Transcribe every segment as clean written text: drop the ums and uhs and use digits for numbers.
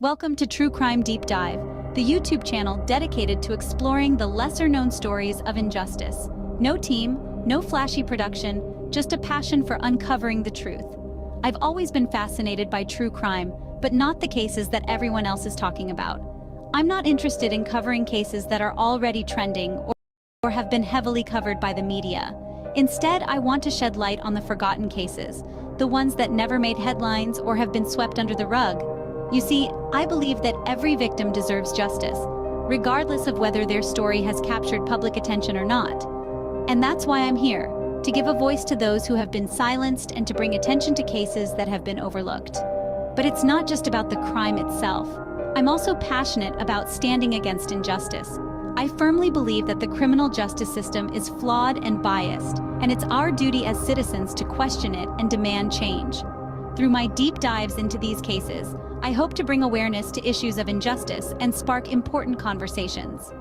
Welcome to True Crime Deep Dive, the YouTube channel dedicated to exploring the lesser-known stories of injustice. No team, no flashy production, just a passion for uncovering the truth. I've always been fascinated by true crime, but not the cases that everyone else is talking about. I'm not interested in covering cases that are already trending or have been heavily covered by the media. Instead, I want to shed light on the forgotten cases, the ones that never made headlines or have been swept under the rug. You see, I believe that every victim deserves justice, regardless of whether their story has captured public attention or not. And that's why I'm here, to give a voice to those who have been silenced and to bring attention to cases that have been overlooked. But it's not just about the crime itself. I'm also passionate about standing against injustice. I firmly believe that the criminal justice system is flawed and biased, and it's our duty as citizens to question it and demand change. Through my deep dives into these cases, I hope to bring awareness to issues of injustice and spark important conversations.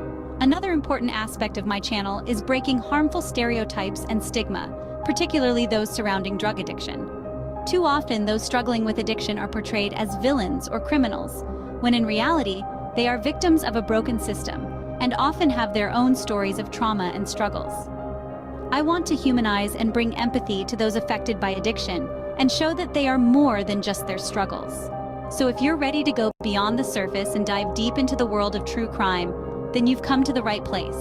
Another important aspect of my channel is breaking harmful stereotypes and stigma, particularly those surrounding drug addiction. Too often, those struggling with addiction are portrayed as villains or criminals, when in reality, they are victims of a broken system and often have their own stories of trauma and struggles. I want to humanize and bring empathy to those affected by addiction and show that they are more than just their struggles. So if you're ready to go beyond the surface and dive deep into the world of true crime, then you've come to the right place.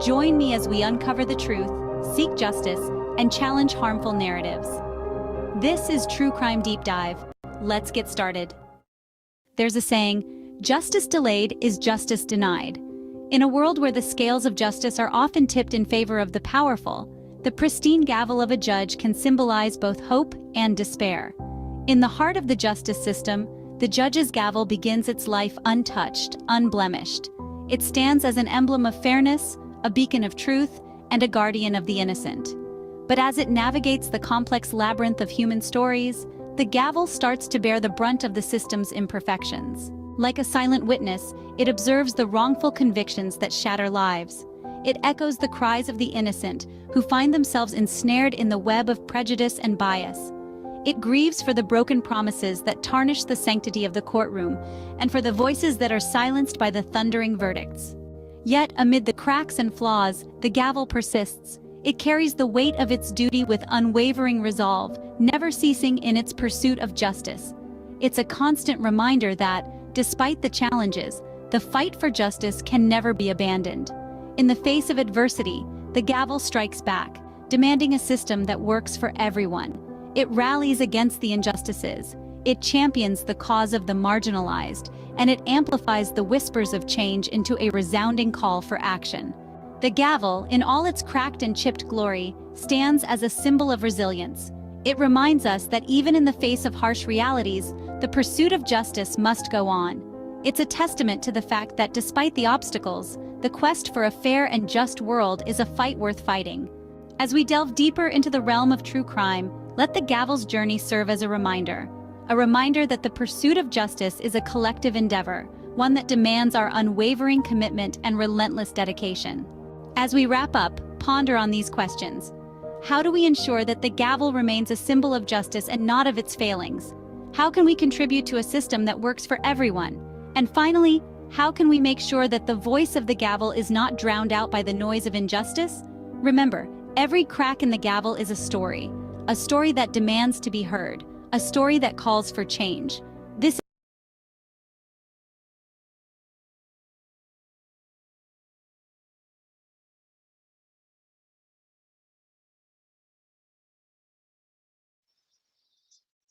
Join me as we uncover the truth, seek justice, and challenge harmful narratives. This is True Crime Deep Dive. Let's get started. There's a saying, justice delayed is justice denied. In a world where the scales of justice are often tipped in favor of the powerful, the pristine gavel of a judge can symbolize both hope and despair. In the heart of the justice system, the judge's gavel begins its life untouched, unblemished. It stands as an emblem of fairness, a beacon of truth, and a guardian of the innocent. But as it navigates the complex labyrinth of human stories, the gavel starts to bear the brunt of the system's imperfections. Like a silent witness, it observes the wrongful convictions that shatter lives. It echoes the cries of the innocent, who find themselves ensnared in the web of prejudice and bias. It grieves for the broken promises that tarnish the sanctity of the courtroom, and for the voices that are silenced by the thundering verdicts. Yet, amid the cracks and flaws, the gavel persists. It carries the weight of its duty with unwavering resolve, never ceasing in its pursuit of justice. It's a constant reminder that, despite the challenges, the fight for justice can never be abandoned. In the face of adversity, the gavel strikes back, demanding a system that works for everyone. It rallies against the injustices, it champions the cause of the marginalized, and it amplifies the whispers of change into a resounding call for action. The gavel, in all its cracked and chipped glory, stands as a symbol of resilience. It reminds us that even in the face of harsh realities, the pursuit of justice must go on. It's a testament to the fact that despite the obstacles, the quest for a fair and just world is a fight worth fighting. As we delve deeper into the realm of true crime, let the gavel's journey serve as a reminder that the pursuit of justice is a collective endeavor, one that demands our unwavering commitment and relentless dedication. As we wrap up, ponder on these questions. How do we ensure that the gavel remains a symbol of justice and not of its failings? How can we contribute to a system that works for everyone? And finally, how can we make sure that the voice of the gavel is not drowned out by the noise of injustice? Remember, every crack in the gavel is a story that demands to be heard, a story that calls for change. This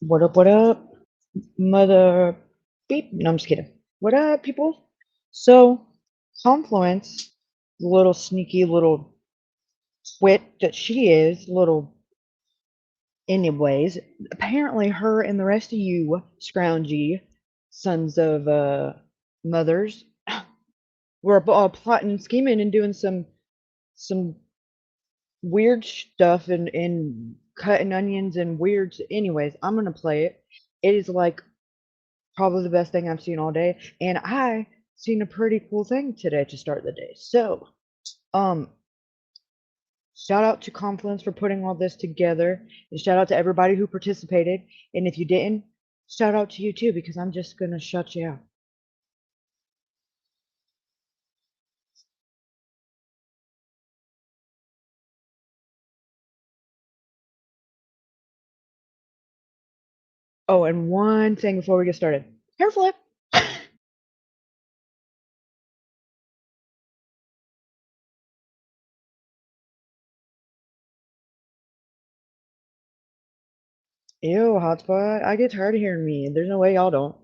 What up, mother beep? No, I'm just kidding. What up, people? So, Confluence, the little sneaky little wit that she is, little, anyways, apparently her and the rest of you scroungy sons of mothers were all plotting, scheming, and doing some weird stuff and cutting onions and weird. Anyways, I'm gonna play it. It is like probably the best thing I've seen all day, and I seen a pretty cool thing today to start the day. So, um, shout out to Confluence for putting all this together, and shout out to everybody who participated. And if you didn't, shout out to you too, because I'm just gonna shut you out. Oh, and one thing before we get started. Hair flip. Ew, hotspot. I get tired of hearing me. There's no way y'all don't.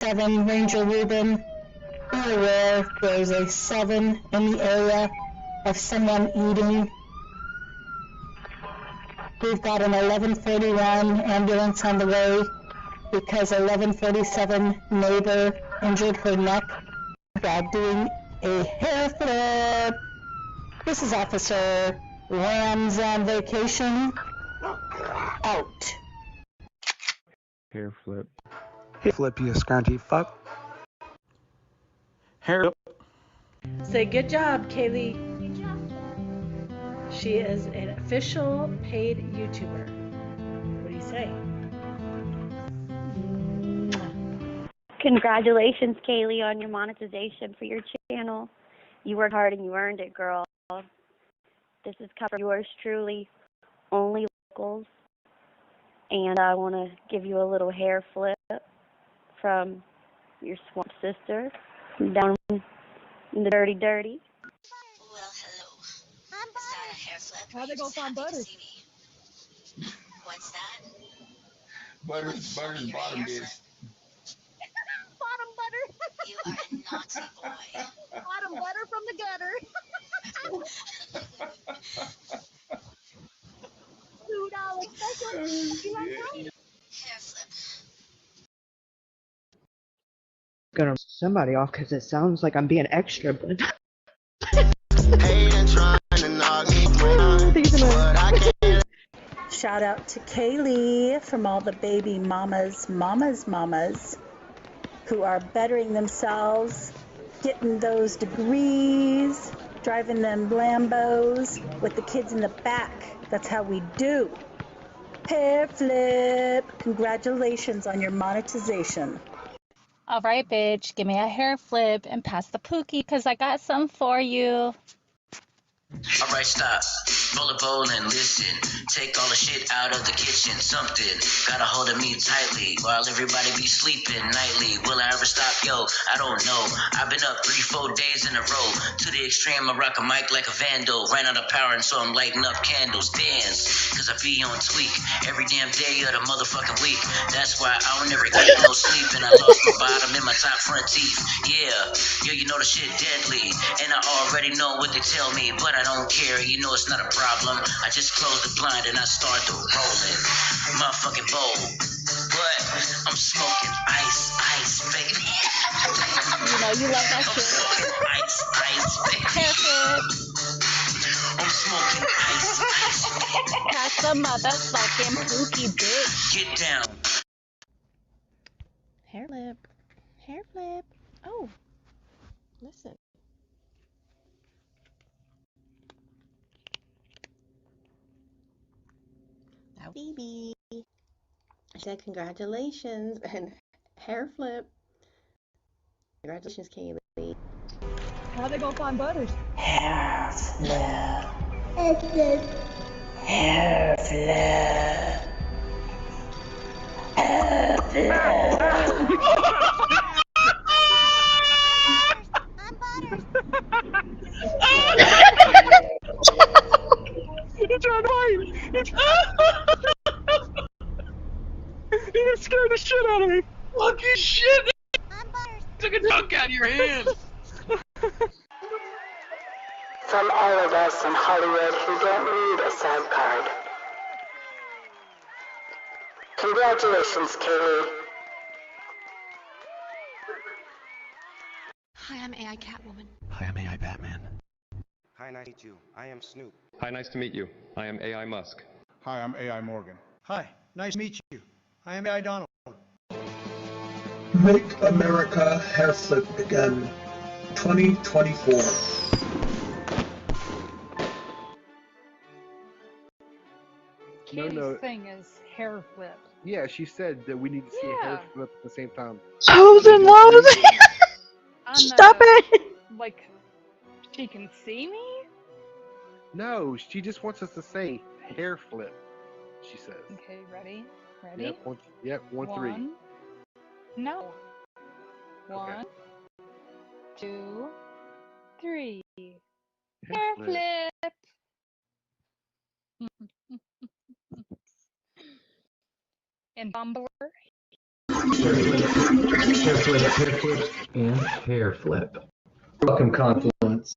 Seven, Ranger Ruben, be aware there's a 7 in the area of someone eating. We've got an 1141 ambulance on the way because 1147 neighbor injured her neck while doing a hair flip. This is Officer Rams on vacation. Out. Hair flip. Hair flip, you scroungy fuck. Hair flip. Say good job, Kaylee. She is an official paid YouTuber. What do you say? Congratulations, Kaylee, on your monetization for your channel. You worked hard and you earned it, girl. This is covered yours truly, only locals. And I want to give you a little hair flip from your swamp sister down in the dirty. Well, hello. Is that a hair flip? How'd they go find Butter? What's that? Butter's bottom is. Bottom butter. You are a naughty boy. Bottom butter from the gutter. $2 special. Hair flip. Gonna somebody off because it sounds like I'm being extra, but Shout out to Kaylee from all the baby mamas who are bettering themselves, getting those degrees, driving them Lambos with the kids in the back. That's how we do. Hair flip. Congratulations on your monetization. All right, bitch, give me a hair flip and pass the pookie because I got some for you. Alright, stop. Roll a bowl and listen. Take all the shit out of the kitchen. Something got a hold of me tightly while everybody be sleeping nightly. Will I ever stop? Yo, I don't know. I've been up 3-4 days in a row. To the extreme, I rock a mic like a vandal. Ran out of power and so I'm lighting up candles. Dance, cause I be on tweak every damn day of the motherfucking week. That's why I don't ever get no sleep. And I lost my bottom and my top front teeth. Yeah, you know the shit deadly. And I already know what they tell me, but I don't care, you know it's not a problem. I just close the blind and I start to rolling. Motherfucking bowl. But I'm smoking ice, baby. You know you love that I'm shit. smoking ice, baby. Hair flip. I'm smoking ice, baby. Pass the motherfucking pookie, bitch. Get down. Hair flip. Hair flip. Oh, listen. That Phoebe. I said congratulations and hair flip. Congratulations, Kaylee. How they gonna find Butters? Hair flip. Hair flip. Hair flip. I'm Butters. It's on You scared the shit out of me. Fucking shit. I'm Butters. Took a dunk out of your hand. From all of us in Hollywood who don't need a SAG card. Congratulations, Kaylee. Hi, I'm AI Catwoman. Hi, I'm AI Batman. Hi, nice to meet you. I am Snoop. Hi, nice to meet you. I am AI Musk. Hi, I'm AI Morgan. Hi, nice to meet you. I am AI Donald. Make America hair flip again. 2024. No. Thing is hair flip. Yeah, she said that we need to see a hair flip at the same time. Toes and lows. Stop it. Like, she can see me? No, she just wants us to say hair flip. She says. Okay, ready? Ready? Yep, one, three. One. No. One, Okay. 2, 3. Hair Hair flip. flip. And Bumbler. Hair flip, and hair flip. Welcome, Confluence.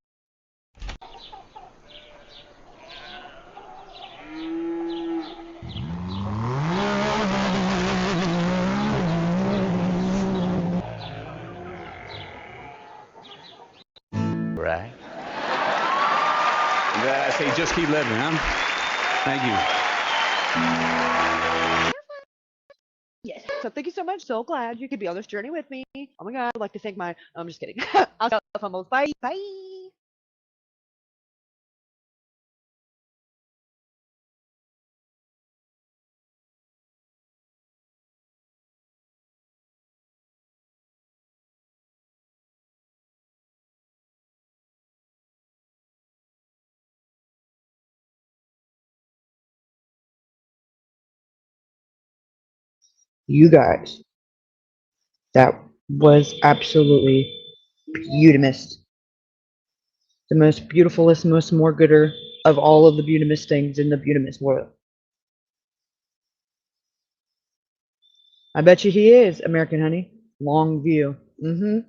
Right. I say just keep living, huh? Thank you. Yes. So thank you so much. So glad you could be on this journey with me. Oh my God. I'd like to thank my. I'm just kidding. I'll stop fumbles. Bye. Bye. You guys, that was absolutely beautimous. The most beautifulest, most more gooder of all of the beautimous things in the beautimous world. I bet you he is, American Honey. Long view. Mm-hmm.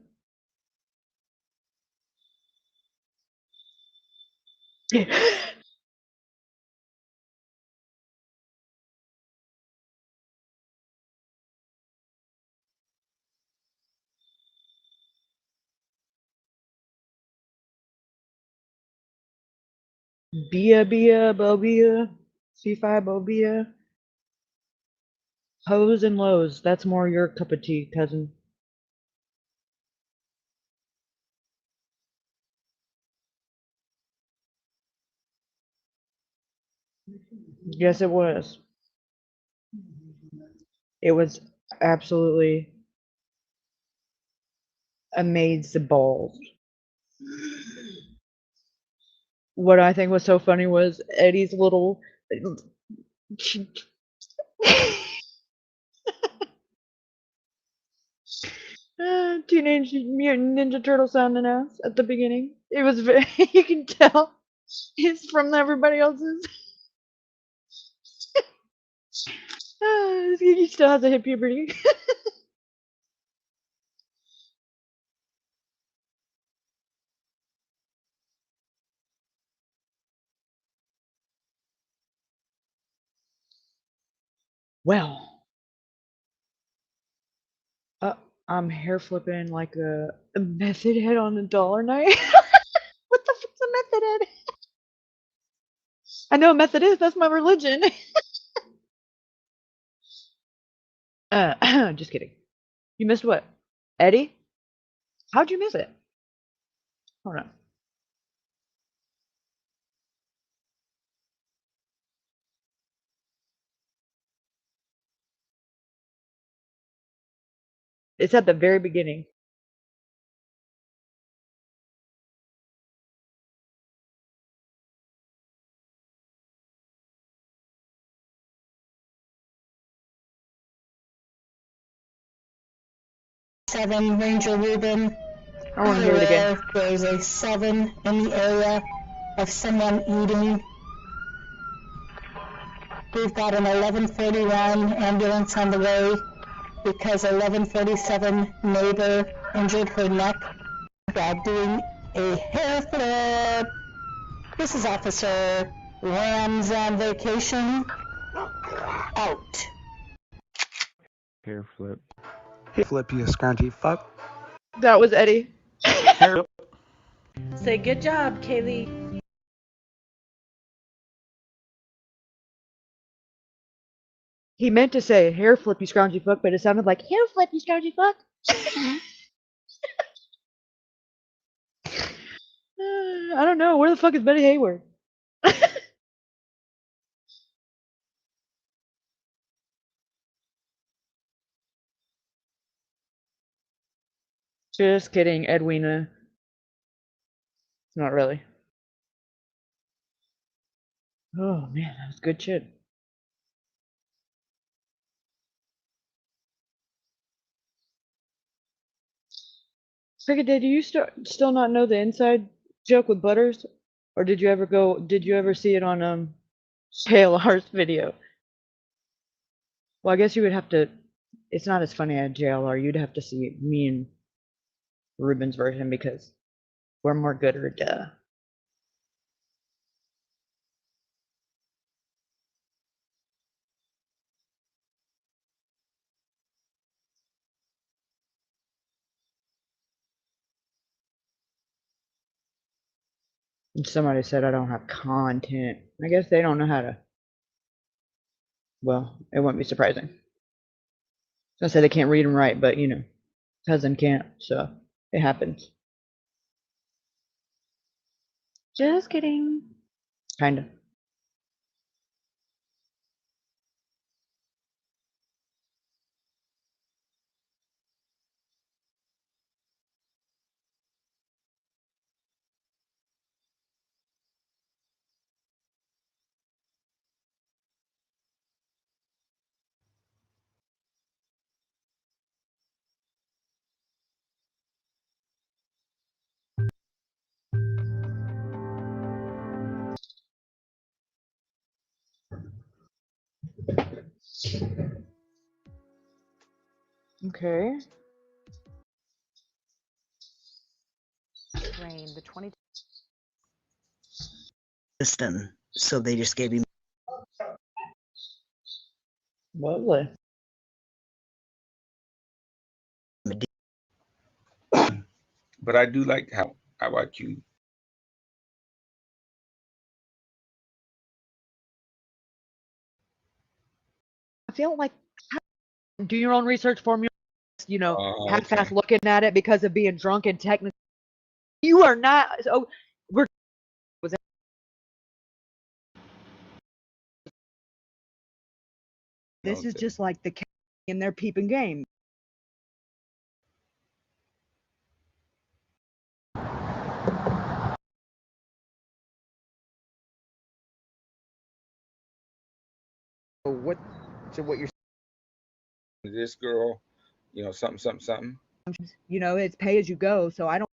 Bia, Bobia, C5 Bobia. Hoes and lows. That's more your cup of tea, cousin. Yes, it was. It was absolutely amazing. What I think was so funny was Eddie's little Teenage Mutant Ninja Turtle sounding ass at the beginning. It was very, you can tell it's from everybody else's. He still has a hit puberty. Well, uh, I'm hair flipping like a method head on a dollar night. What the fuck's a method head? I know what method is. That's my religion. Just kidding. You missed what? Eddie? How'd you miss it? Hold on. It's at the very beginning. Seven, Ranger Ruben. I want to hear it again. There's a 7 in the area of someone eating. We've got an 1141 ambulance on the way because 1147 neighbor injured her neck while doing a hair flip. This is Officer Rams on vacation. Out. Hair flip. Hair flip, you scroungy fuck. That was Eddie. Hair flip. Say good job, Kaylee. He meant to say hair flip, you scroungy fuck, but it sounded like hair flip, you scroungy fuck. I don't know. Where the fuck is Betty Hayward? Just kidding, Edwina. Not really. Oh man, that was good shit. Frickaday, do you still not know the inside joke with Butters? Or did you ever see it on JLR's video? Well, I guess you would have to, it's not as funny at JLR, you'd have to see me and Ruben's version because we're more gooder, duh. And somebody said I don't have content. I guess they don't know how to. Well, it wouldn't be surprising. I said they can't read and write, but you know, cousin can't, so it happens. Just kidding. Kinda. Okay. Rain, the 20 system, so they just gave him. Lovely. But I do like how about you? I feel like do your own research for me. You know, half-ass Okay. looking at it because of being drunk and technically. You are not. So we're. Was This is just like the in their peeping game. What you're saying, this girl, you know, something. You know, it's pay as you go, so I don't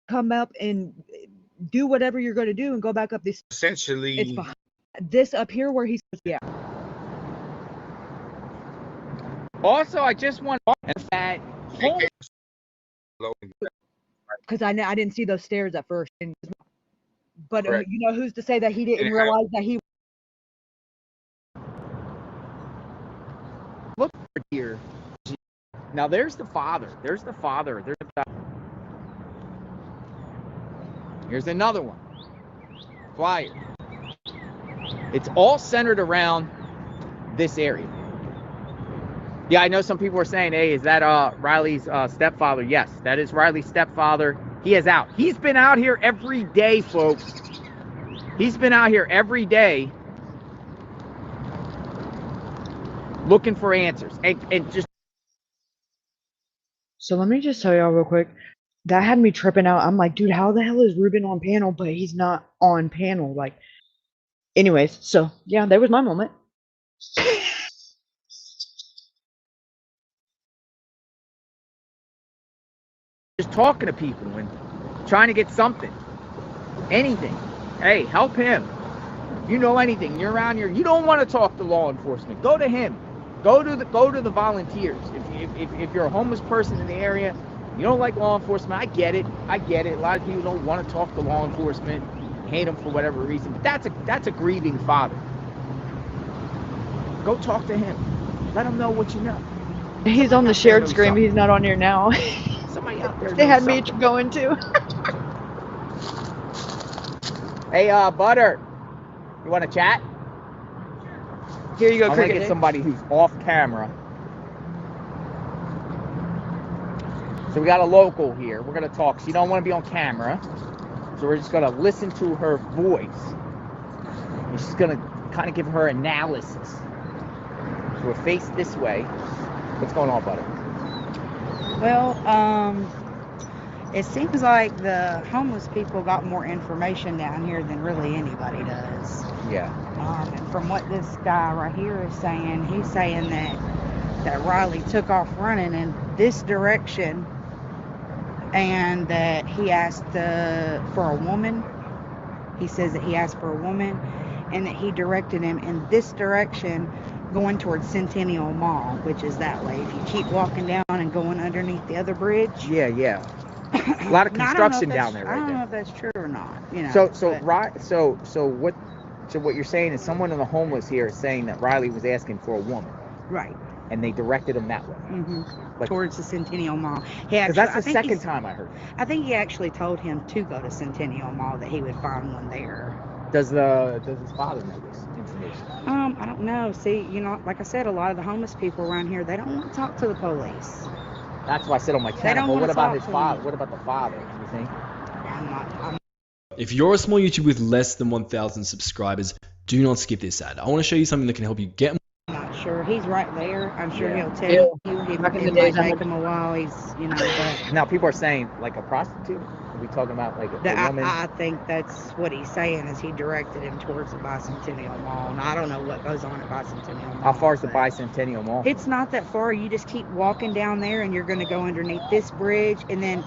come up and do whatever you're going to do and go back up this. Essentially, it's behind this up here where he's Also, I just want that because I didn't see those stairs at first, but Correct. you know, who's to say that he didn't realize that he. Look here. Now there's the father. There's here's another one. Flyer. It's all centered around this area. Yeah, I know some people are saying, hey, is that Riley's stepfather? Yes, that is Riley's stepfather. He is out. He's been out here every day, folks. He's been out here every day looking for answers. And just. So let me just tell y'all real quick. That had me tripping out. I'm like, dude, how the hell is Ruben on panel, but he's not on panel? Like, anyways, so yeah, that was my moment. Just talking to people and trying to get something, anything. Hey, help him. You know anything? You're around here. You don't want to talk to law enforcement. Go to him. Go to the volunteers. If you're a homeless person in the area, you don't like law enforcement. I get it. A lot of people don't want to talk to law enforcement, hate them for whatever reason. But that's a grieving father. Go talk to him. Let him know what you know. He's on the shared screen, but he's not on here now. Somebody out there. They had me going too. Hey, Butter, you want to chat? Here you go, I'm Cricket. gonna get somebody who's off camera. So we got a local here. We're gonna talk. She don't want to be on camera, so we're just gonna listen to her voice. And she's gonna kind of give her analysis. So we're faced this way. What's going on, Butter? Well, it seems like the homeless people got more information down here than really anybody does. Yeah. And from what this guy right here is saying, he's saying that Riley took off running in this direction and that he asked for a woman. He says that he asked for a woman and that he directed him in this direction going towards Centennial Mall, which is that way. If you keep walking down and going underneath the other bridge. Yeah. A lot of construction down there right there. I don't know if that's true or not. You know. So what you're saying is someone in the homeless here is saying that Riley was asking for a woman. Right. And they directed him that way. Mm-hmm. Towards the Centennial Mall. Because that's the second time I heard. I think he actually told him to go to Centennial Mall, that he would find one there. Does his father know this information? I don't know. See, you know, like I said, a lot of the homeless people around here, they don't want to talk to the police. That's why I said on my channel. But what about his father? What about the father? You think? If you're a small YouTuber with less than 1,000 subscribers, do not skip this ad. I want to show you something that can help you get more. I'm not sure. He's right there. I'm sure he'll tell you. It might take him a while. He's, you know. But now people are saying like a prostitute. Are we talking about like a woman? I think that's what he's saying, is he directed him towards the Bicentennial Mall. And I don't know what goes on at Bicentennial Mall. How far is the Bicentennial Mall? It's not that far. You just keep walking down there and you're going to go underneath this bridge. And then,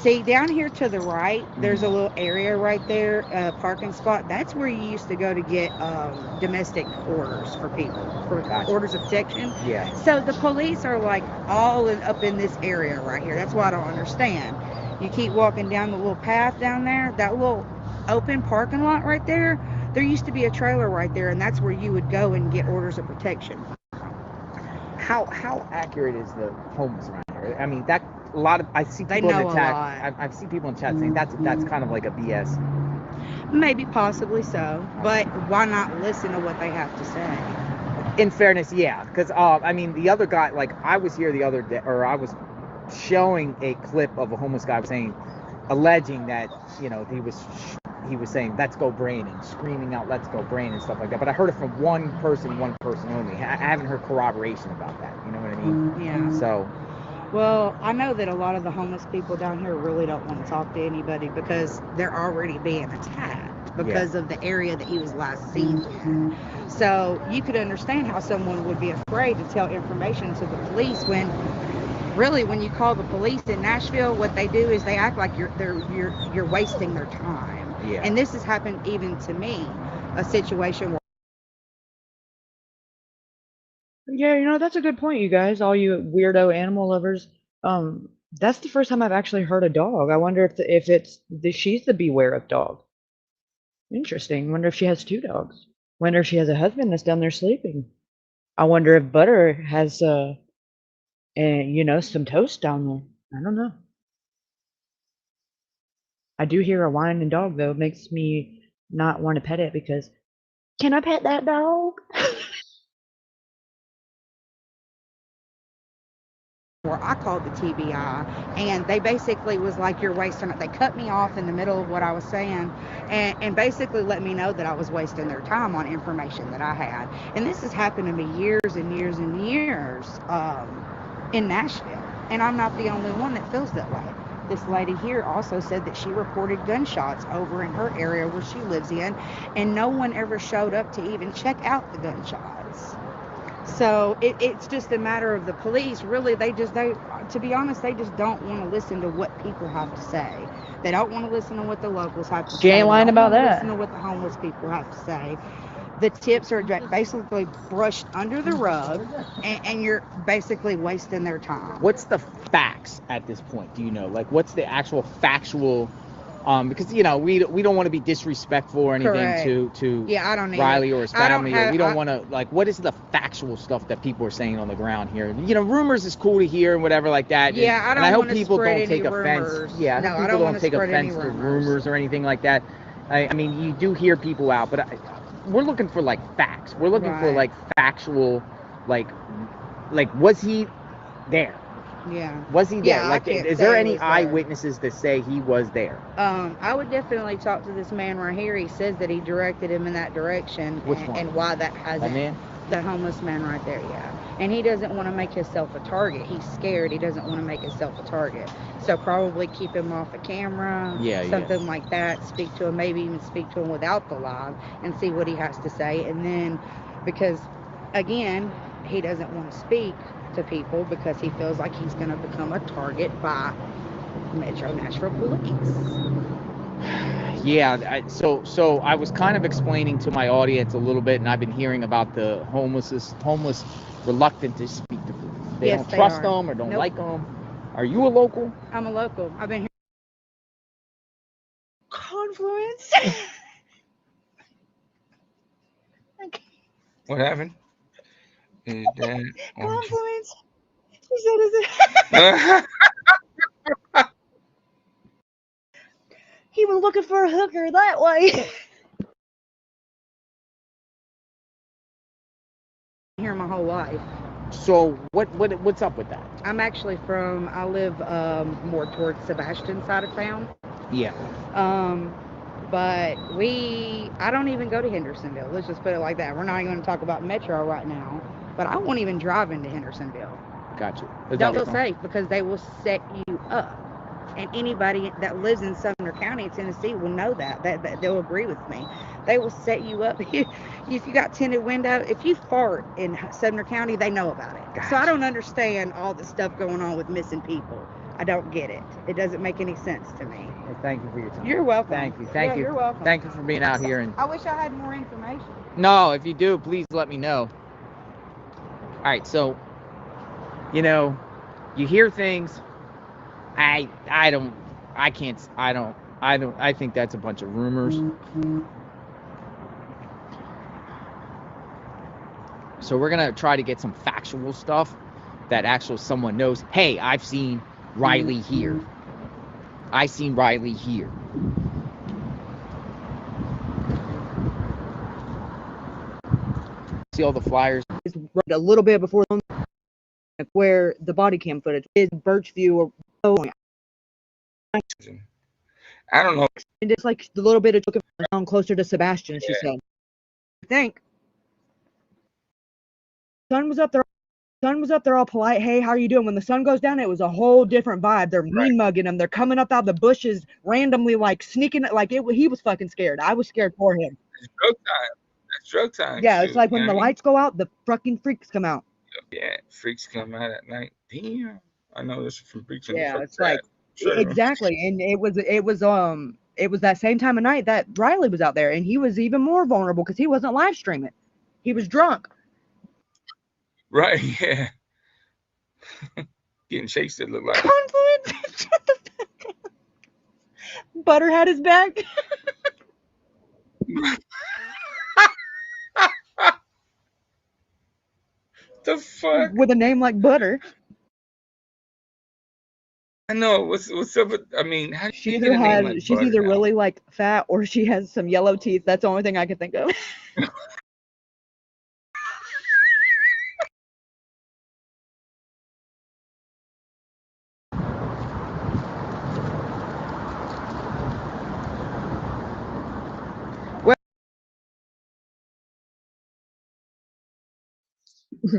see, down here to the right, there's a little area right there, parking spot. That's where you used to go to get domestic orders for people, for orders of protection. Yeah. So the police are like all up in this area right here. That's what I don't understand. You keep walking down the little path down there, that little open parking lot right there, there used to be a trailer right there, and that's where you would go and get orders of protection. How accurate is the homeless around here? I mean, I see people in the chat. I see people in chat saying that's kind of like a BS. Maybe, possibly so, but why not listen to what they have to say? In fairness, yeah, because I mean, the other guy, like I was here the other day, or I was showing a clip of a homeless guy saying, alleging that, you know, he was he was saying, "Let's go, Brandon," screaming out, "Let's go, Brandon," stuff like that. But I heard it from one person only. I haven't heard corroboration about that. You know what I mean? Yeah. So, well, I know that a lot of the homeless people down here really don't want to talk to anybody because they're already being attacked because of the area that he was last seen in. So you could understand how someone would be afraid to tell information to the police when really when you call the police in Nashville, what they do is they act like you're wasting their time. Yeah. And this has happened even to me, a situation where Yeah, you know, that's a good point, you guys, all you weirdo animal lovers. That's the first time I've actually heard a dog. I wonder if she's the beware of dog. Interesting. Wonder if she has 2 dogs. Wonder if she has a husband that's down there sleeping. I wonder if Butter has you know, some toast down there. I don't know. I do hear a whining dog though. It makes me not want to pet it because can I pet that dog? I called the TBI and they basically was like, you're wasting it. They cut me off in the middle of what I was saying and basically let me know that I was wasting their time on information that I had. And this has happened to me years and years and years in Nashville. And I'm not the only one that feels that way. This lady here also said that she reported gunshots over in her area where she lives in, and no one ever showed up to even check out the gunshots. So it's just a matter of the police. Really, to be honest, they just don't want to listen to what people have to say. They don't want to listen to what the locals have to say. She ain't lying about They don't that. want to listen to what the homeless people have to say. The tips are basically brushed under the rug, and you're basically wasting their time. what's the facts at this point? Do you know? Like, what's the actual factual? Because you know we don't want to be disrespectful or anything Correct. to Yeah, I don't either. Riley or his family, or we don't I- want to like. What is the factual stuff that people are saying on the ground here? You know, rumors is cool to hear and whatever like that. Yeah, I and don't I hope wanna people spread don't any take offense. rumors. Yeah, No, I people don't don't wanna take spread any offense to rumors. rumors or anything like that. I mean, you do hear people out, but we're looking for like facts. We're looking for Right. like factual, like was he there? Yeah. Was he there? Yeah, like, I can't is say there he any was there. eyewitnesses that say he was there? I would definitely talk to this man right here. He says that he directed him in that direction. Which one? And why that hasn't. That man? The homeless man right there, yeah. And he doesn't want to make himself a target. He's scared. He doesn't want to make himself a target. So probably keep him off the camera. Yeah, something like that. Speak to him, maybe even speak to him without the live and see what he has to say. And then, because, again, he doesn't want to speak to people because he feels like he's going to become a target by Metro Nashville police. Yeah, so I was kind of explaining to my audience a little bit, and I've been hearing about the homeless reluctant to speak to people. They Yes, don't they trust are. them or don't Nope. like them. Are you a local? I'm a local. I've been here. Confluence. What happened? Is that Confluence. She said, is it? He was looking for a hooker that way. Here my whole life. So what's up with that? I'm actually I live more towards Sebastian side of town. Yeah. But I don't even go to Hendersonville. Let's just put it like that. We're not even going to talk about Metro right now. But I won't even drive into Hendersonville. Gotcha. Don't feel safe because they will set you up. And anybody that lives in Sumner County, Tennessee, will know that they'll agree with me. They will set you up. If you got tinted window, if you fart in Sumner County, they know about it. Gotcha. So I don't understand all the stuff going on with missing people. I don't get it. It doesn't make any sense to me. Well, thank you for your time. You're welcome. Thank you. Yeah, you're welcome. Thank you for being out here. And I wish I had more information. no, if you do, please let me know. All right, so you hear things. I think that's a bunch of rumors. So we're gonna try to get some factual stuff that actual someone knows. Hey, I've seen Riley here. I seen Riley here. See all the flyers? It's right a little bit before where the body cam footage is Birchview or I don't know. And it's like the little bit of took him down closer to Sebastian, she said. I think. Sun was up there all polite. Hey, how are you doing? When the sun goes down, it was a whole different vibe. They're mean mugging him. They're coming up out of the bushes randomly, like sneaking. Like he was fucking scared. I was scared for him. It's drug time. It's drug time. Yeah, Shoot, it's like you when know the what I mean? lights go out, the fucking freaks come out. Yeah, freaks come out at night. Damn. I know this from preaching. Yeah, Fuck it's that. like Sure. exactly, and it was that same time of night that Riley was out there, and he was even more vulnerable because he wasn't live streaming. He was drunk. Right, yeah. Getting chased, it looked like. Confluence. Shut the fuck up. Butter had his back. The fuck? With a name like Butter. I know. What's up with? I mean, how do She you either get a name like has she's Butter either now? really like fat or she has some yellow teeth. That's the only thing I could think of.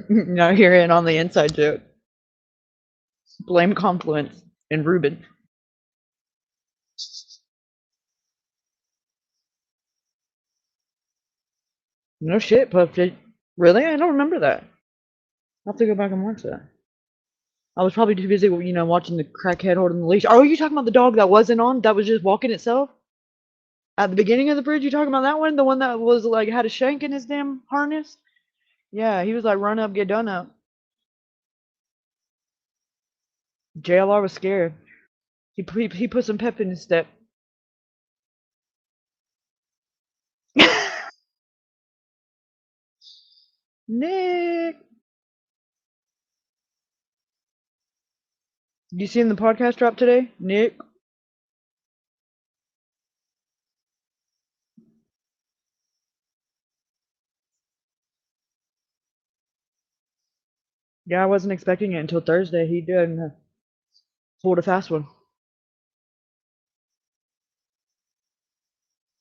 Now hearing on the inside joke. Blame Confluence and Ruben. No shit, Puff. Really? I don't remember that. I'll have to go back and watch that. I was probably too busy, watching the crackhead holding the leash. Oh, are you talking about the dog that wasn't on? That was just walking itself? At the beginning of the bridge, you talking about that one? The one that was like had a shank in his damn harness? Yeah, he was like, run up, get done up. JLR was scared. He put some pep in his step. Nick! You seen the podcast drop today, Nick? Yeah, I wasn't expecting it until Thursday. He did and pulled a fast one.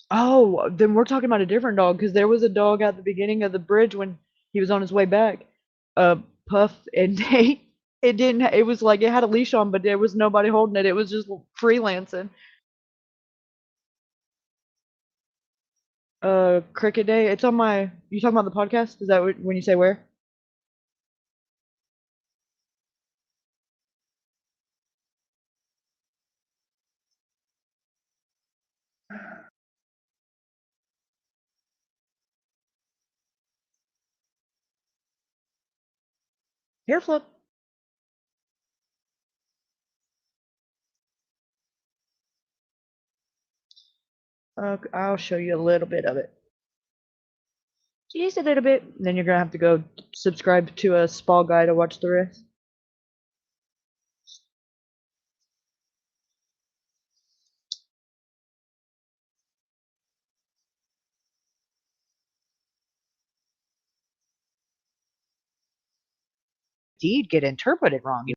Oh, then we're talking about a different dog because there was a dog at the beginning of the bridge when he was on his way back. Puff and Nate. It didn't. It was like it had a leash on, but there was nobody holding it. It was just freelancing. Cricket Day. It's on my. You talking about the podcast? Is that when you say where? Hair flip. I'll show you a little bit of it. Just a little bit. Then you're gonna have to go subscribe to a spa guy to watch the rest. Indeed, get interpreted wrong.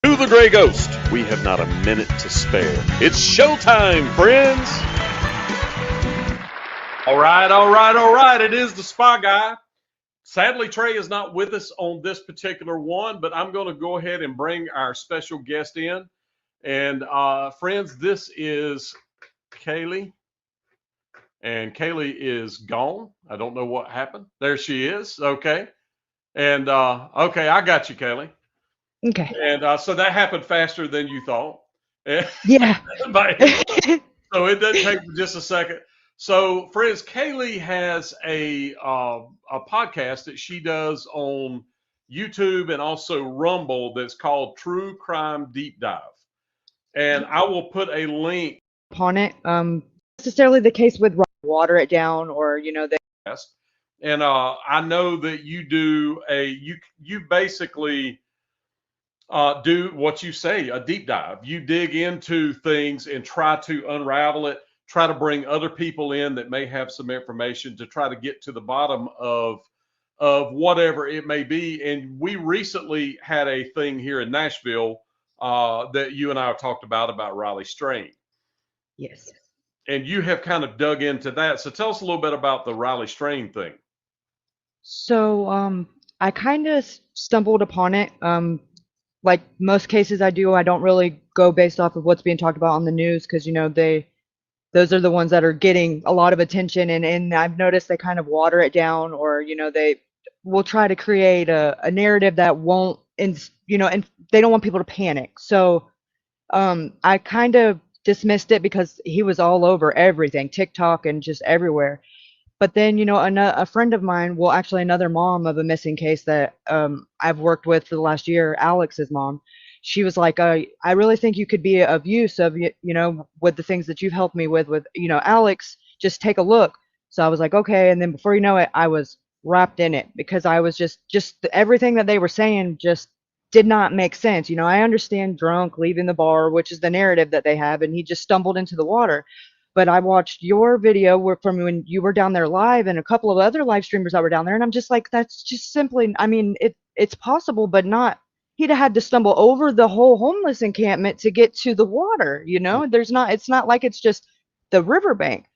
To the Gray Ghost, we have not a minute to spare. It's showtime, friends! All right. It is the Spa Guy. Sadly, Trey is not with us on this particular one, but I'm going to go ahead and bring our special guest in. And friends, this is Kaylee. And Kaylee is gone. I don't know what happened. There she is. Okay. And okay, I got you, Kaylee. Okay. And so that happened faster than you thought. Yeah. So it doesn't take just a second. So, friends, Kaylee has a podcast that she does on YouTube and also Rumble that's called True Crime Deep Dive. And I will put a link upon it. Necessarily the case with water it down or they. And I know that you do you basically do what you say, a deep dive. You dig into things and try to unravel it, try to bring other people in that may have some information to try to get to the bottom of whatever it may be. And we recently had a thing here in Nashville that you and I have talked about Riley Strain. Yes. And you have kind of dug into that. So tell us a little bit about the Riley Strain thing. So I kind of stumbled upon it. Like most cases I do, I don't really go based off of what's being talked about on the news because those are the ones that are getting a lot of attention, and I've noticed they kind of water it down, or they will try to create a narrative that won't, and they don't want people to panic. So I kind of dismissed it because he was all over everything, TikTok and just everywhere. But then, a friend of mine, well, actually another mom of a missing case that I've worked with for the last year, Alex's mom, she was like, I really think you could be of use of, with the things that you've helped me with, Alex, just take a look. So I was like, okay. And then before you know it, I was wrapped in it because I was just everything that they were saying just did not make sense. I understand drunk leaving the bar, which is the narrative that they have, and he just stumbled into the water. But I watched your video from when you were down there live and a couple of other live streamers that were down there, and I'm just like, that's just simply, I mean, it's possible, but not. He'd have had to stumble over the whole homeless encampment to get to the water. It's not like it's just the riverbank.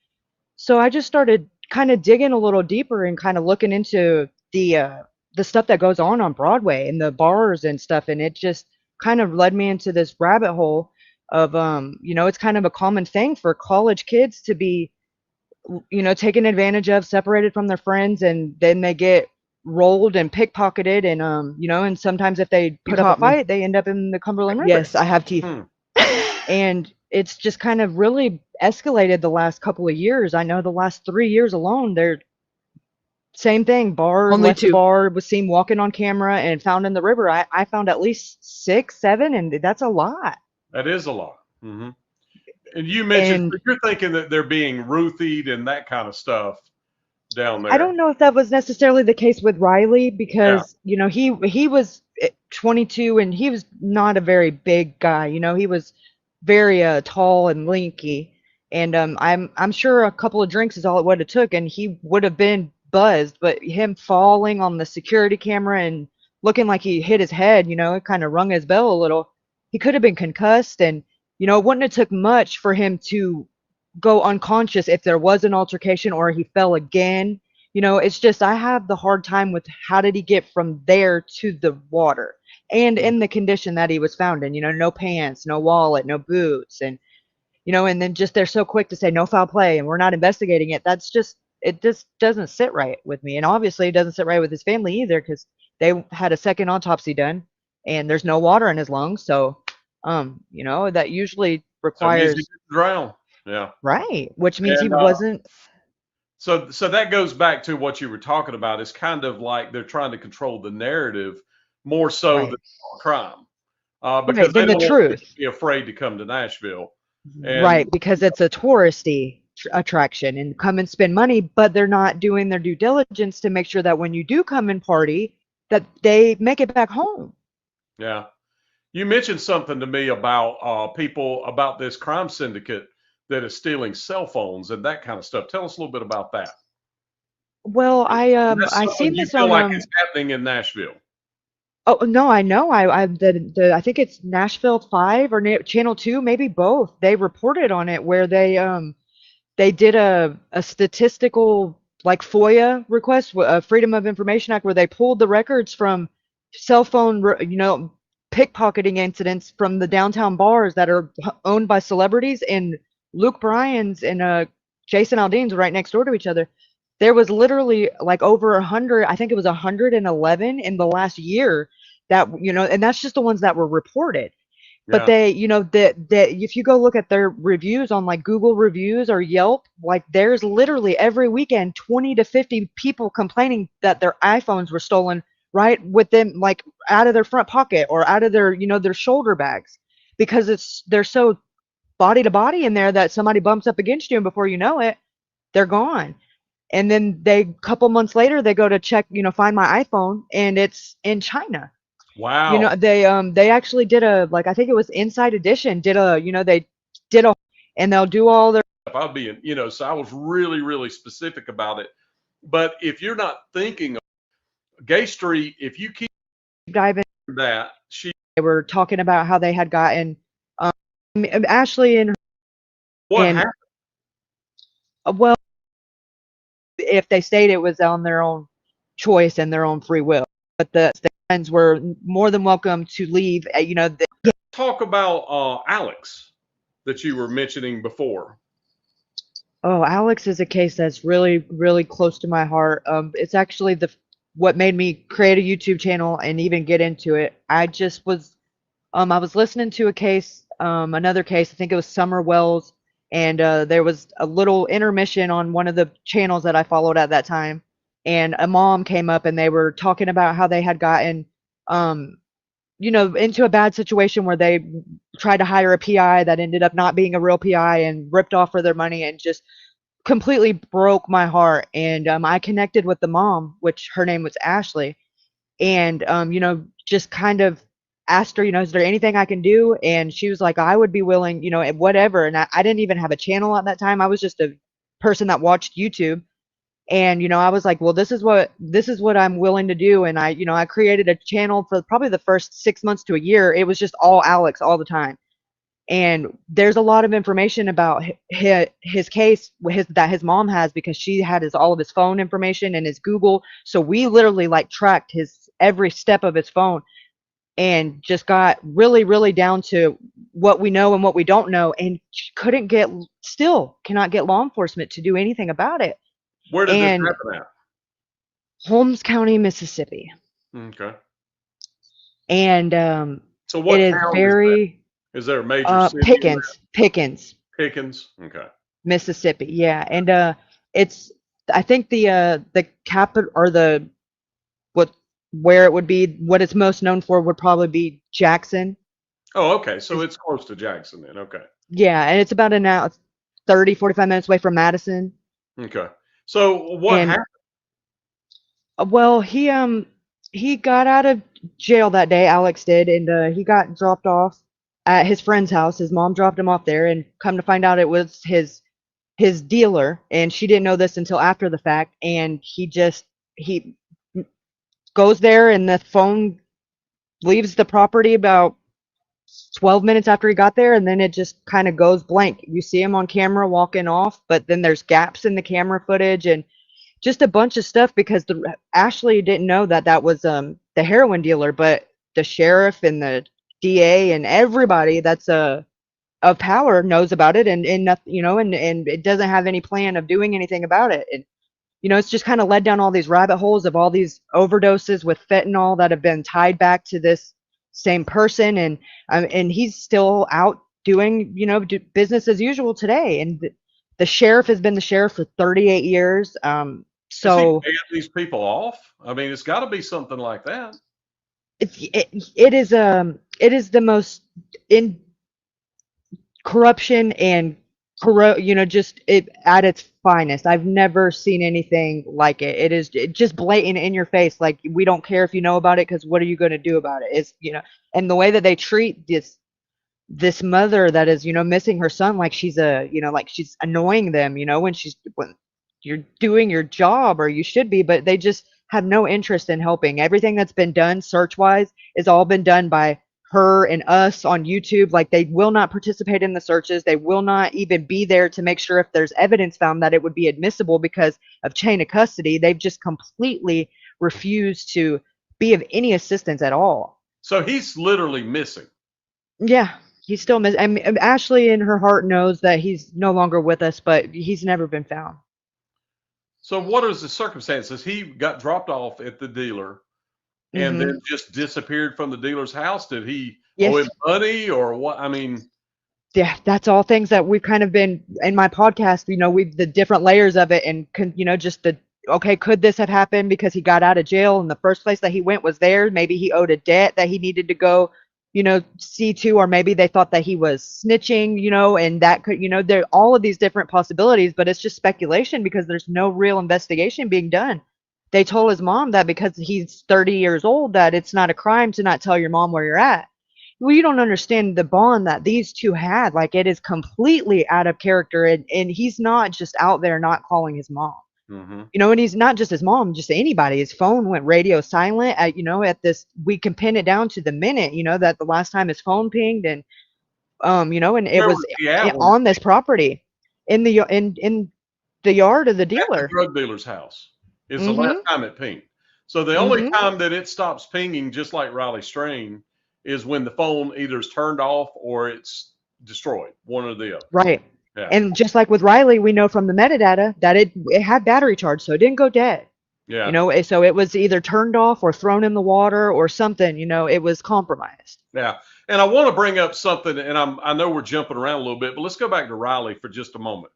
So I just started kind of digging a little deeper and kind of looking into the stuff that goes on Broadway and the bars and stuff, and it just kind of led me into this rabbit hole of it's kind of a common thing for college kids to be taken advantage of, separated from their friends, and then they get rolled and pickpocketed, and and sometimes if they put up a fight, they end up in the Cumberland River. Yes, I have teeth. And it's just kind of really escalated the last couple of years. I know the last 3 years alone, they're same thing. Bar, Only left the two. bar, was seen walking on camera and found in the river. I found at least 6, 7, and that's a lot. That is a lot. Mm-hmm. And you mentioned, so you're thinking that they're being Ruthied and that kind of stuff down there. I don't know if that was necessarily the case with Riley because, he was 22 and he was not a very big guy. He was very tall and lanky. And I'm sure a couple of drinks is all it would have took, and he would have been buzzed. But him falling on the security camera and looking like he hit his head, it kind of rung his bell a little. He could have been concussed, and it wouldn't have took much for him to go unconscious if there was an altercation or he fell again. It's just I have the hard time with how did he get from there to the water and in the condition that he was found in, no pants, no wallet, no boots, and and then just they're so quick to say no foul play and we're not investigating it. It just doesn't sit right with me. And obviously it doesn't sit right with his family either because they had a second autopsy done and there's no water in his lungs. So, that usually requires That means he didn't drown. Yeah. Right, which means he wasn't. So that goes back to what you were talking about. It's kind of like they're trying to control the narrative more so than crime, because they don't want to be afraid to come to Nashville. And Right, because it's a touristy attraction and come and spend money, but they're not doing their due diligence to make sure that when you do come and party, that they make it back home. Yeah. You mentioned something to me about people about this crime syndicate that is stealing cell phones and that kind of stuff. Tell us a little bit about that. Well, I seen You this feel on like it's happening in Nashville. Oh no, I know. I think it's Nashville 5 or Channel 2, maybe both. They reported on it where they did a statistical like FOIA request, Freedom of Information Act, where they pulled the records from cell phone, pickpocketing incidents from the downtown bars that are owned by celebrities, and Luke Bryan's and Jason Aldean's right next door to each other. There was literally like over 100, I think it was 111 in the last year that, and that's just the ones that were reported. But they, that if you go look at their reviews on like Google reviews or Yelp, like there's literally every weekend 20 to 50 people complaining that their iPhones were stolen right with them, like out of their front pocket or out of their, their shoulder bags, because they're so body to body in there that somebody bumps up against you and before you know it, they're gone. And then couple months later, they go to check, find my iPhone and it's in China. Wow. They actually did I think it was Inside Edition they did and they'll do all their. I'll be so I was really, really specific about it. But if you're not thinking of Gay Street, if you keep diving that, she They were talking about how they had gotten Ashley and What and happened? well, if they stayed, it was on their own choice and their own free will. But the friends were more than welcome to leave. Talk about Alex that you were mentioning before. Oh, Alex is a case that's really, really close to my heart. It's actually what made me create a YouTube channel and even get into it. I was listening to a case, another case. I think it was Summer Wells, and there was a little intermission on one of the channels that I followed at that time, and a mom came up and they were talking about how they had gotten, um, into a bad situation where they tried to hire a PI that ended up not being a real PI and ripped off for their money and just completely broke my heart. And I connected with the mom, which her name was Ashley, and just kind of asked her, is there anything I can do? And she was like, I would be willing, whatever. And I didn't even have a channel at that time. I was just a person that watched YouTube. And I was like, well, this is what I'm willing to do. And I created a channel for probably the first 6 months to a year. It was just all Alex all the time. And there's a lot of information about his case that his mom has, because she had all of his phone information and his Google. So we literally like tracked his every step of his phone and just got really, really down to what we know and what we don't know, and still cannot get law enforcement to do anything about it. Where did this And happen at? Holmes County, Mississippi. Okay. And So it what is town is that? very Is there a major city? Pickens, Pickens. Okay. Mississippi. Yeah. And it's I think the capital, or what where it would be, what it's most known for would probably be Jackson. Oh, okay. So it's close to Jackson then. Okay. Yeah, and it's about an hour, 30, 45 minutes away from Madison. Okay. So what And happened? well, he got out of jail that day, Alex did, and he got dropped off at his friend's house. His mom dropped him off there, and come to find out it was his dealer, and she didn't know this until after the fact. And he goes there, and the phone leaves the property about 12 minutes after he got there, and then it just kind of goes blank. You see him on camera walking off, but then there's gaps in the camera footage and just a bunch of stuff, because Ashley didn't know that was the heroin dealer, but the sheriff and the DA and everybody that's of power knows about it, and nothing, and it doesn't have any plan of doing anything about it. And it's just kind of led down all these rabbit holes of all these overdoses with fentanyl that have been tied back to this same person. And he's still out doing, business as usual today. And the sheriff has been the sheriff for 38 years. Is he So paying these people off? I mean, it's got to be something like that. it is the most in corruption and just it at its finest. I've never seen anything like it. It is just blatant in your face, like, we don't care if you know about it, because what are you going to do about it? It's and the way that they treat this mother that is missing her son, like she's like she's annoying them, when you're doing your job, or you should be, but they just have no interest in helping. Everything that's been done search wise is all been done by her and us on YouTube. Like, they will not participate in the searches. They will not even be there to make sure if there's evidence found that it would be admissible because of chain of custody. They've just completely refused to be of any assistance at all. So he's literally missing. Yeah, he's still missing. I mean, Ashley in her heart knows that he's no longer with us, but he's never been found. So what is the circumstances? He got dropped off at the dealer and then just disappeared from the dealer's house. Did he owe him money or what? I mean, yeah, that's all things that we've kind of been in my podcast, we've the different layers of it, and just okay, could this have happened because he got out of jail and the first place that he went was there? Maybe he owed a debt that he needed to go, see to, or maybe they thought that he was snitching, and that could, there are all of these different possibilities, but it's just speculation because there's no real investigation being done. They told his mom that because he's 30 years old, that it's not a crime to not tell your mom where you're at. Well, you don't understand the bond that these two had. Like, it is completely out of character, and he's not just out there not calling his mom. Mm-hmm. You know, and he's not just his mom, just anybody. His phone went radio silent. You know, at this, we can pin it down to the minute. You know, that the last time his phone pinged, and you know, and it Where was was he at when on this property, in the yard of the at the dealer. drug dealer's house? Is the last Mhm. time it pinged. So the only Mhm. time that it stops pinging, just like Riley Strain, is when the phone either is turned off or it's destroyed. One or the other. Right. Yeah. And just like with Riley, we know from the metadata that it had battery charge, so it didn't go dead. Yeah. You know, so it was either turned off or thrown in the water or something. You know, it was compromised. Yeah. And I want to bring up something, and I know we're jumping around a little bit, but let's go back to Riley for just a moment.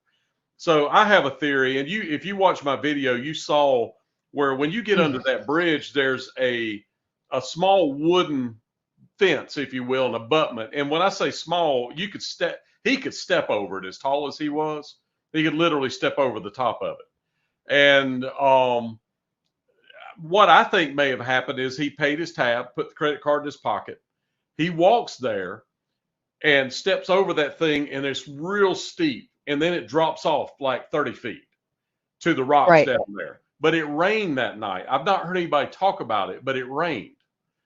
So I have a theory, and if you watch my video, you saw where when you get under that bridge, there's a small wooden fence, if you will, an abutment. And when I say small, he could step over it as tall as he was. He could literally step over the top of it. And what I think may have happened is he paid his tab, put the credit card in his pocket. He walks there and steps over that thing, and it's real steep. And then it drops off like 30 feet to the rocks Right. down there. But it rained that night. I've not heard anybody talk about it, but it rained.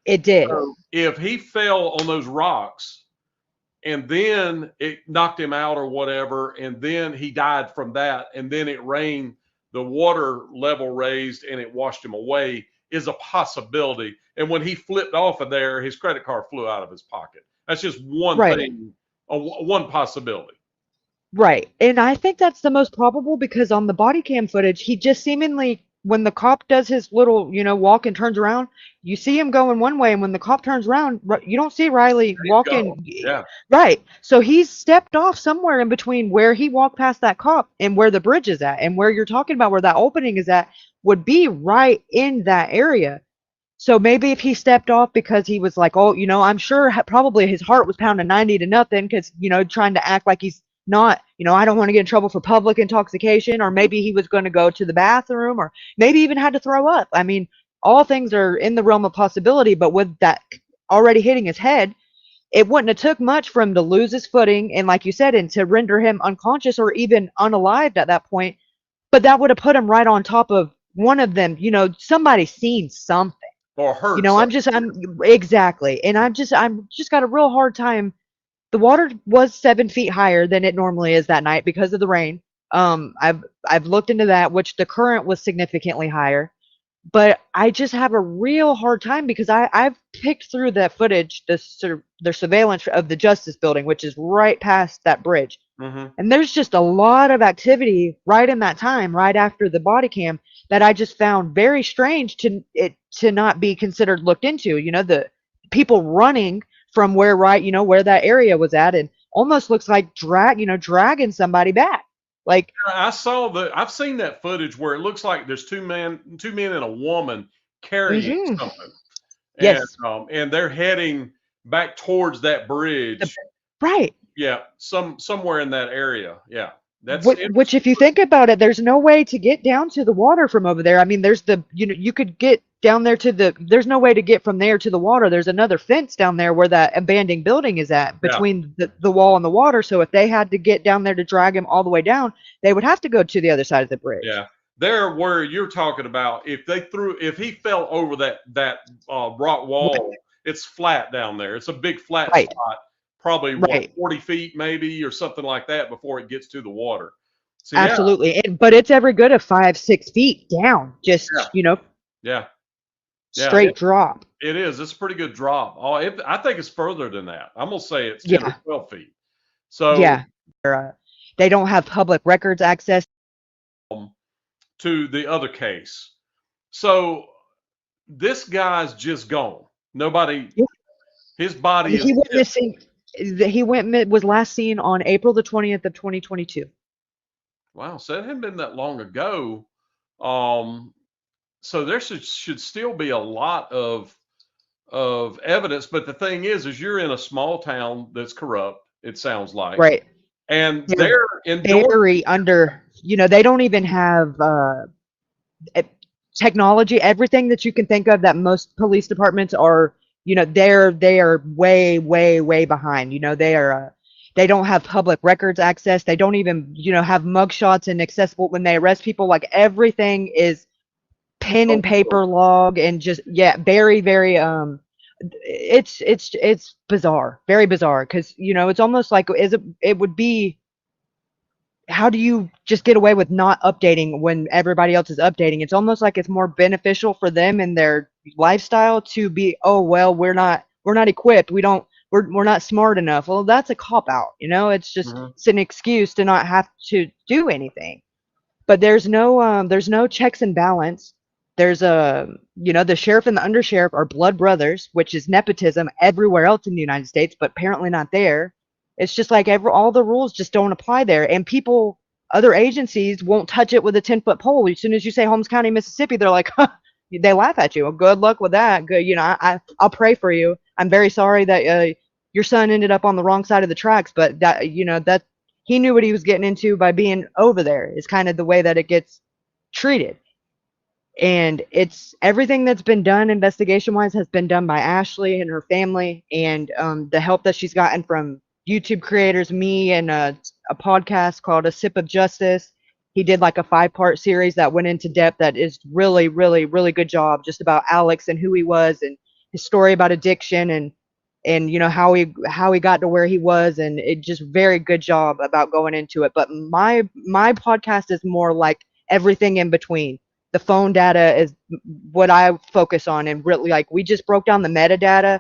It did. So if he fell on those rocks and then it knocked him out or whatever, and then he died from that, and then it rained, the water level raised and it washed him away, is a possibility. And when he flipped off of there, his credit card flew out of his pocket. That's just one Right. thing, one possibility. Right. And I think that's the most probable because on the body cam footage, he just seemingly, when the cop does his little, you know, walk and turns around, you see him going one way. And when the cop turns around, you don't see Riley walking. Yeah. Right. So he's stepped off somewhere in between where he walked past that cop and where the bridge is at. And where you're talking about where that opening is at would be right in that area. So maybe if he stepped off because he was like, oh, you know, I'm sure probably his heart was pounding 90 to nothing because, you know, trying to act like he's not, you know, I don't want to get in trouble for public intoxication, or maybe he was going to go to the bathroom, or maybe even had to throw up. I mean, all things are in the realm of possibility, but with that already hitting his head, it wouldn't have took much for him to lose his footing and, like you said, and to render him unconscious or even unalived at that point. But that would have put him right on top of one of them. You know, somebody seen something. Or heard You know, something. I'm exactly, and I'm just got a real hard time. The water was 7 feet higher than it normally is that night because of the rain. I've looked into that, which the current was significantly higher. But I just have a real hard time because I've picked through that footage, the surveillance of the Justice Building, which is right past that bridge. Mm-hmm. And there's just a lot of activity right in that time, right after the body cam, that I just found very strange to not be considered looked into. You know, the people running from where where that area was at, and almost looks like dragging somebody back. Like I've seen that footage where it looks like there's two men and a woman carrying something. And, Yes. And they're heading back towards that bridge. Right. Yeah, somewhere in that area. Yeah, Which, if you think about it, there's no way to get down to the water from over there. I mean, there's you could get down there there's no way to get from there to the water. There's another fence down there where that abandoned building is at, between the wall and the water. So if they had to get down there to drag him all the way down, they would have to go to the other side of the bridge. Yeah, there where you're talking about. If he fell over that rock wall, it's flat down there. It's a big flat spot. Probably what, 40 feet maybe or something like that before it gets to the water. So, absolutely. But it's every good of 5-6 feet down, just straight drop. It is. It's a pretty good drop. I think it's further than that. I'm gonna say it's 10 or 12 feet. So they don't have public records access to the other case. So this guy's just gone. Nobody. His body is. He went missing. Was last seen on April the 20th of 2022. Wow, so it hadn't been that long ago. So there should still be a lot of evidence. But the thing is you're in a small town that's corrupt. It sounds like, right? And they're very under. You know, they don't even have technology. Everything that you can think of that most police departments are. You know, they are way behind. You know, they are They don't have public records access. They don't even, have mugshots and accessible when they arrest people. Like everything is pen and paper log and just very very it's bizarre, very bizarre, because it's almost like it would be, how do you just get away with not updating when everybody else is updating? It's almost like it's more beneficial for them and their lifestyle to be, oh well, we're not equipped, we're not smart enough. Well, that's a cop out, it's just it's an excuse to not have to do anything. But there's no checks and balance. There's the sheriff and the undersheriff are blood brothers, which is nepotism everywhere else in the United States, but apparently not there. It's just like all the rules just don't apply there, and other agencies won't touch it with a 10-foot pole. As soon as you say Holmes County, Mississippi, they're like, huh, they laugh at you. Well, good luck with that. Good, I'll pray for you. I'm very sorry that your son ended up on the wrong side of the tracks, but that he knew what he was getting into by being over there, is kind of the way that it gets treated. And it's everything that's been done investigation wise has been done by Ashley and her family, and the help that she's gotten from YouTube creators, me, and a podcast called A Sip of Justice. He did like a 5-part series that went into depth, that is really, really, really good job, just about Alex and who he was and his story about addiction, and how he got to where he was, and it just very good job about going into it. But my podcast is more like everything in between. The phone data is what I focus on, and really, like, we just broke down the metadata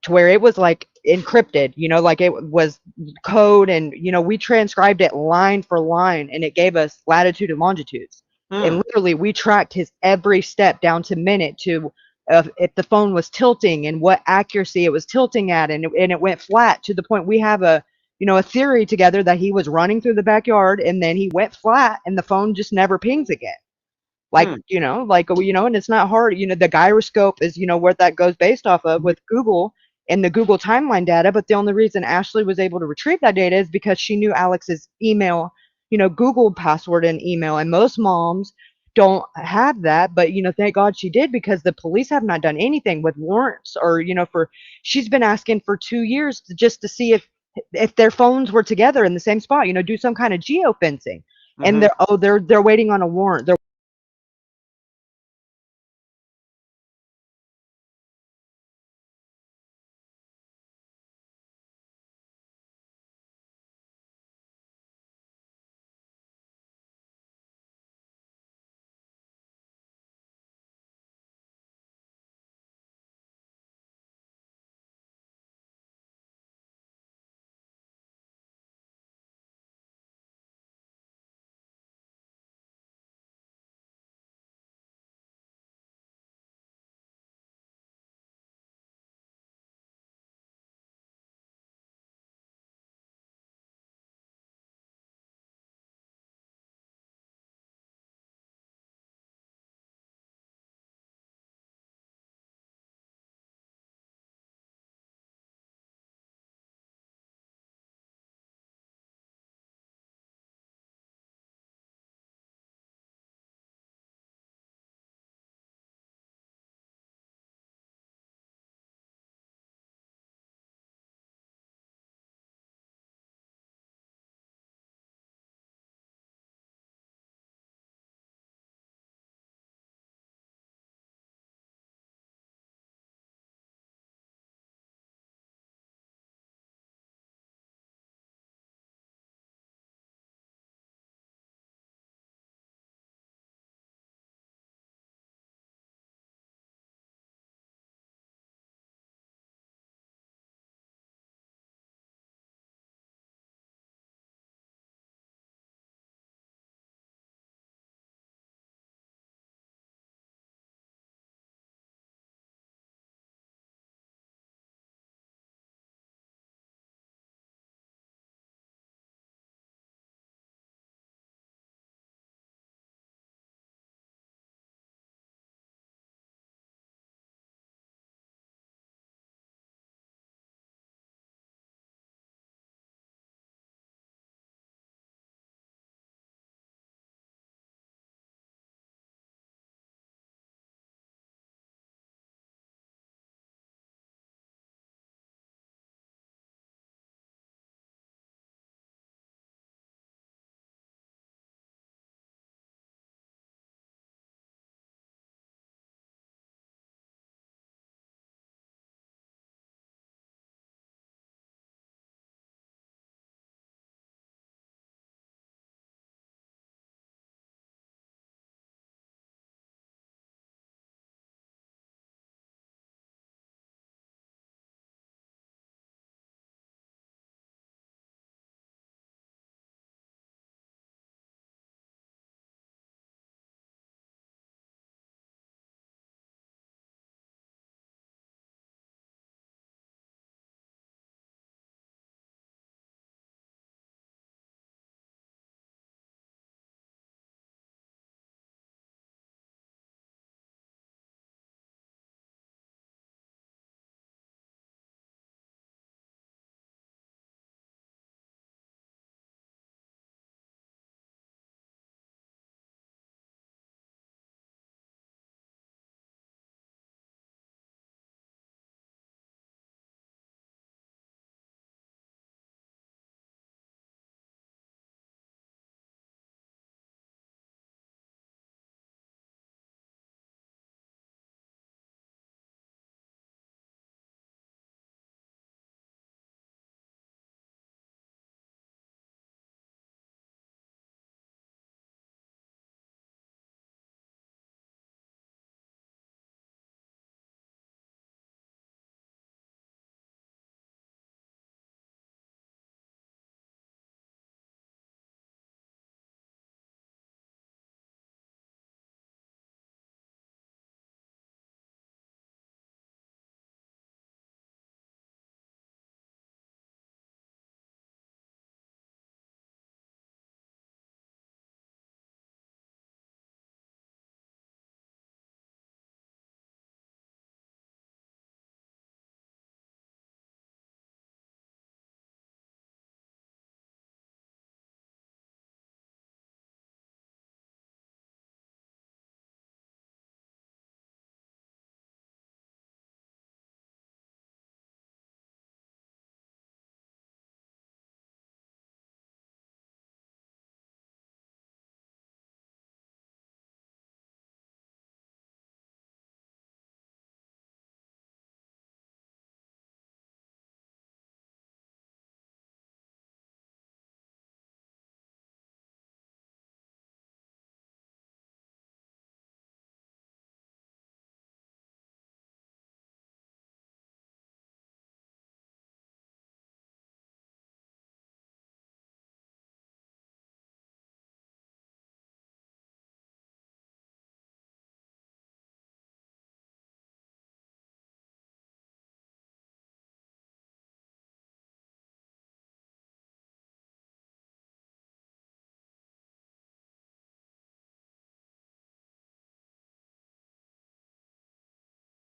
to where it was like encrypted, like it was code, and we transcribed it line for line, and it gave us latitude and longitudes. And literally we tracked his every step down to minute, to if the phone was tilting and what accuracy it was tilting at, and it went flat, to the point we have a theory together that he was running through the backyard and then he went flat and the phone just never pings again. Like, and it's not hard. The gyroscope is, what that goes based off of with Google and the Google timeline data. But the only reason Ashley was able to retrieve that data is because she knew Alex's email, Google password and email. And most moms don't have that. But, thank God she did, because the police have not done anything with warrants or, she's been asking for 2 years just to see if their phones were together in the same spot, do some kind of geofencing. And they're waiting on a warrant. They're